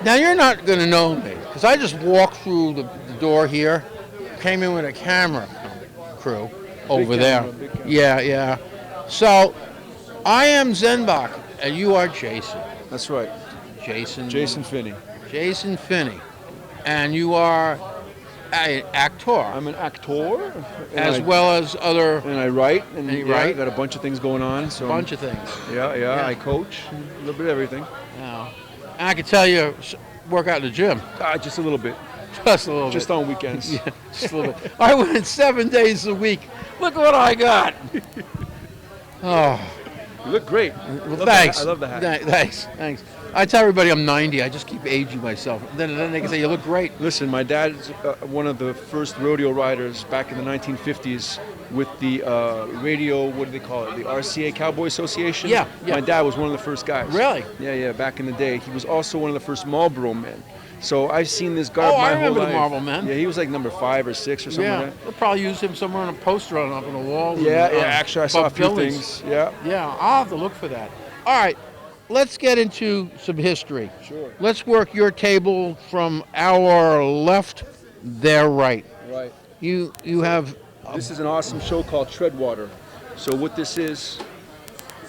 Now you're not going to know me because I just walked through the door here, came in with a camera crew over there. Big camera. Yeah, yeah. So I am Zenbock and you are Jason. That's right. Jason Finney. Jasson Finney. And you are an actor I'm an actor. as well as other And I write. And you yeah, write? I got a bunch of things going on. So bunch of things. Yeah. I coach. A little bit of everything. Yeah. And I can tell you work out in the gym. Just a little bit. Just a little Just bit. on weekends. Yeah, just a little bit. I went 7 days a week. Look what I got. Oh, You look great. well, thanks. I love the hat. Thanks. I tell everybody I'm 90. I just keep aging myself. Then they can say you look great. Listen, my dad's one of the first rodeo riders back in the 1950s with the radio, what do they call it? The RCA Cowboy Association? Yeah. My dad was one of the first guys. Really? Yeah, back in the day. He was also one of the first Marlboro men. So I've seen this garb Oh, my I whole remember the life. Marlboro Men. Yeah, he was like number 5 or 6 or something Yeah, like that. they'll probably use him somewhere on a poster on up on the wall. Yeah, actually I saw a Buck few Billy's. things. Yeah. Yeah, I'll have to look for that. All right, let's get into some history. Sure. Let's work your table from our left, their right. Right. You have This is an awesome show called Treadwater. So what this is,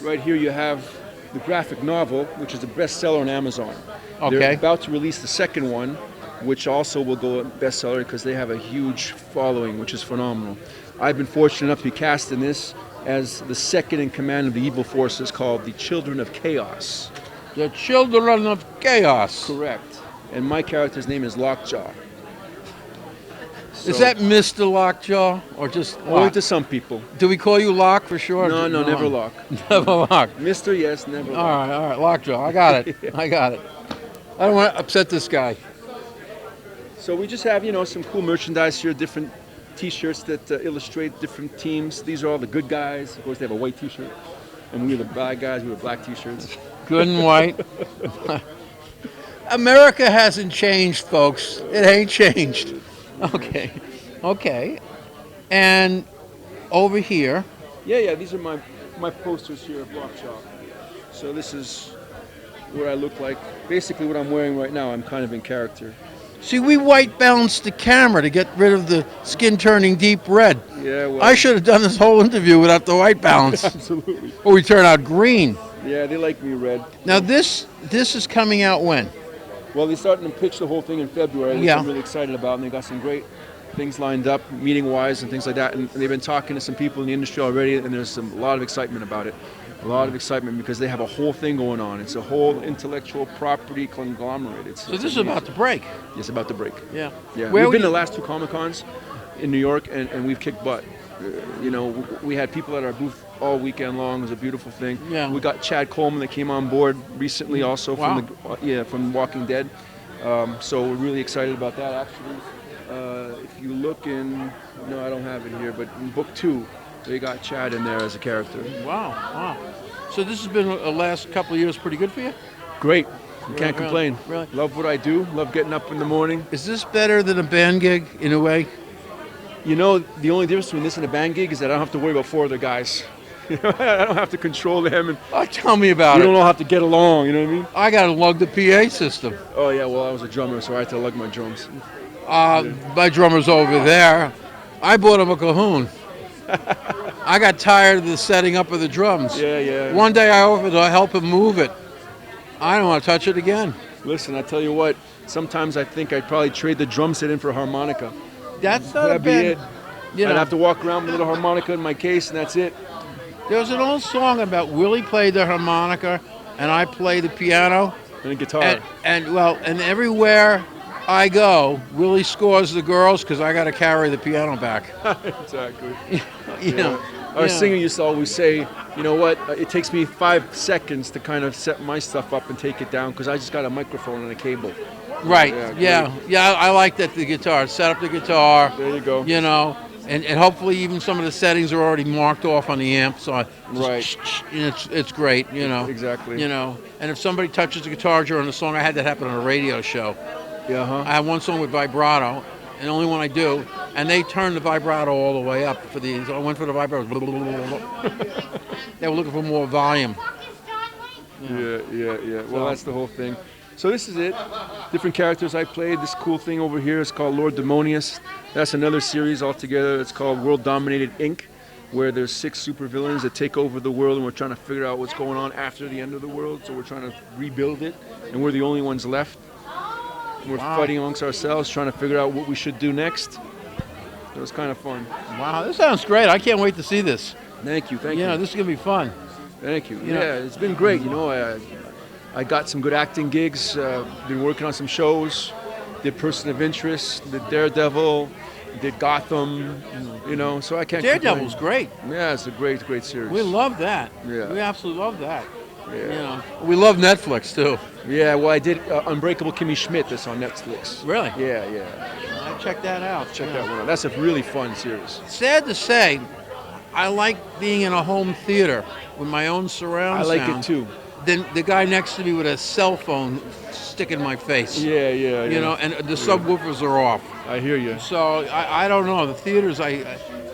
right here you have the graphic novel, which is a bestseller on Amazon. Okay. They're about to release the second one, which also will go bestseller because they have a huge following, which is phenomenal. I've been fortunate enough to be cast in this as the second in command of the evil forces called the Children of Chaos. the Children of Chaos. Correct. And my character's name is Lockjaw. Is So- that Mr. Lockjaw or just only Lock? to some people? Do we call you Lock for sure? No, never Lock. Never Lock. Mr. Yes, never Lock. All right, Lockjaw. I got it. I got it. I don't want to upset this guy. So we just have, some cool merchandise here, different T-shirts that illustrate different teams. These are all the good guys. Of course, they have a white T-shirt, and we are the bad guys. We have black T-shirts. Good and white. America hasn't changed, folks. It ain't changed. Okay. And over here, Yeah. These are my posters here of Lockjaw. So this is what I look like. Basically, what I'm wearing right now, I'm kind of in character. see, we white balanced the camera to get rid of the skin turning deep red. Yeah. Well, I should have done this whole interview without the white balance, absolutely. or we turn out green. Yeah, they like me red. Now this is coming out when? Well, they're starting to pitch the whole thing in February, which Yeah. I'm really excited about, and they got some great things lined up, meeting-wise and things like that. And they've been talking to some people in the industry already, and there's a lot of excitement about it. A lot of excitement because they have a whole thing going on. It's a whole intellectual property conglomerate. So this is about to break. It's about to break. Yeah. Yeah, Where we've were been to you- the last 2 Comic-Cons in New York, and we've kicked butt. We had people at our booth all weekend long. It was a beautiful thing. Yeah. We got Chad Coleman that came on board recently, also Wow. from Walking Dead. So we're really excited about that. Actually, if you look in, no, I don't have it here, but in book 2, they got Chad in there as a character. Wow. So this has been the last couple of years pretty good for you? Great. You Really? can't complain. Really? Love what I do. Love getting up in the morning. Is this better than a band gig in a way? The only difference between this and a band gig is that I don't have to worry about 4 other guys. I don't have to control them, and Oh, tell me about we it. don't all have to get along. You know what I mean? I got to lug the PA system. Oh yeah. Well, I was a drummer, so I had to lug my drums. My drummer's over there. I bought him a cajon. I got tired of the setting up of the drums. Yeah. One day I offered to help him move it. I don't want to touch it again. Listen, I tell you what. Sometimes I think I'd probably trade the drum set in for a harmonica. That's not That'd a be bad. it. You I'd know, have to walk around with a little harmonica in my case, and that's it. there was an old song about Willie played the harmonica and I play the piano. And a guitar. And everywhere I go, Willie scores the girls because I got to carry the piano back. Exactly. You know, Our yeah. singer used to always say, you know what, it takes me 5 seconds to kind of set my stuff up and take it down because I just got a microphone and a cable. Right. Yeah, Yeah. I like that the guitar. Set up the guitar. There you go. You know, and hopefully even some of the settings are already marked off on the amp, so Right. it's great. You know. Exactly. You know, and if somebody touches the guitar during the song, I had that happen on a radio show. Yeah, huh? I have one song with vibrato, and the only one I do, and they turn the vibrato all the way up for the. So I went for the vibrato. They were looking for more volume. Yeah. Well, So- that's the whole thing. So this is it. Different characters I played. This cool thing over here is called Lord Demonius. That's another series altogether. It's called World Dominated Inc., where there's 6 supervillains that take over the world, and we're trying to figure out what's going on after the end of the world. So we're trying to rebuild it, and we're the only ones left. And we're fighting amongst ourselves, trying to figure out what we should do next. It was kind of fun. Wow, this sounds great. I can't wait to see this. Thank you, thank You you. know, this is going to be fun. Thank you. You know- Yeah, it's been great. You know, I got some good acting gigs. Been working on some shows. Did Person of Interest. Did Daredevil. Did Gotham. You know, so I can't. Daredevil's complain. great. Yeah, it's a great, great series. We love that. Yeah. We absolutely love that. Yeah. You know, we love Netflix too. Yeah. Well, I did Unbreakable Kimmy Schmidt. That's on Netflix. Really? Yeah, yeah. I check that out. Check Yeah. that one out. That's a really fun series. Sad to say, I like being in a home theater with my own surround I like sound. it too. Then the guy next to me with a cell phone stick in my face. Yeah, yeah. You know, and the subwoofers are off. I hear you. So I don't know. The theaters,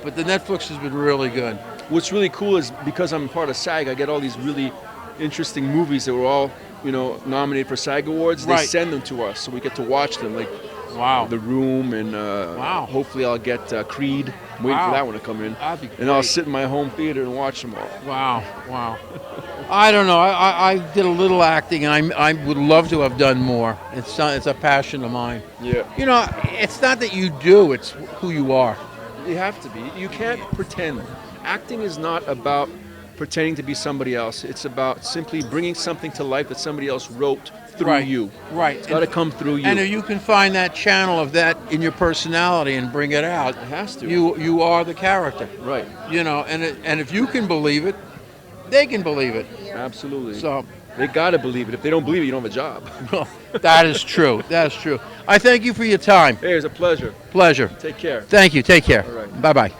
but the Netflix has been really good. What's really cool is because I'm part of SAG, I get all these really interesting movies that were all, you know, nominated for SAG awards. They Right. send them to us, so we get to watch them, like Wow. The Room, and Wow. hopefully I'll get Creed. I'm waiting Wow. for that one to come in, That'd be and I'll great. sit in my home theater and watch them all. Wow, wow. I don't know. I did a little acting, and I would love to have done more. It's a passion of mine. Yeah, You know, it's not that you do; it's who you are. you have to be. You can't pretend. Acting is not about pretending to be somebody else. It's about simply bringing something to life that somebody else wrote through Right. you. Right. It's got to come through you. And if you can find that channel of that in your personality and bring it out, It has to. You are the character. Right. You know, and if you can believe it, they can believe it. Absolutely. So, They got to believe it. If they don't believe it, you don't have a job. well, that is true. That is true. I thank you for your time. Hey, it was a pleasure. Pleasure. Take care. Thank you. Take care. All right. Bye-bye.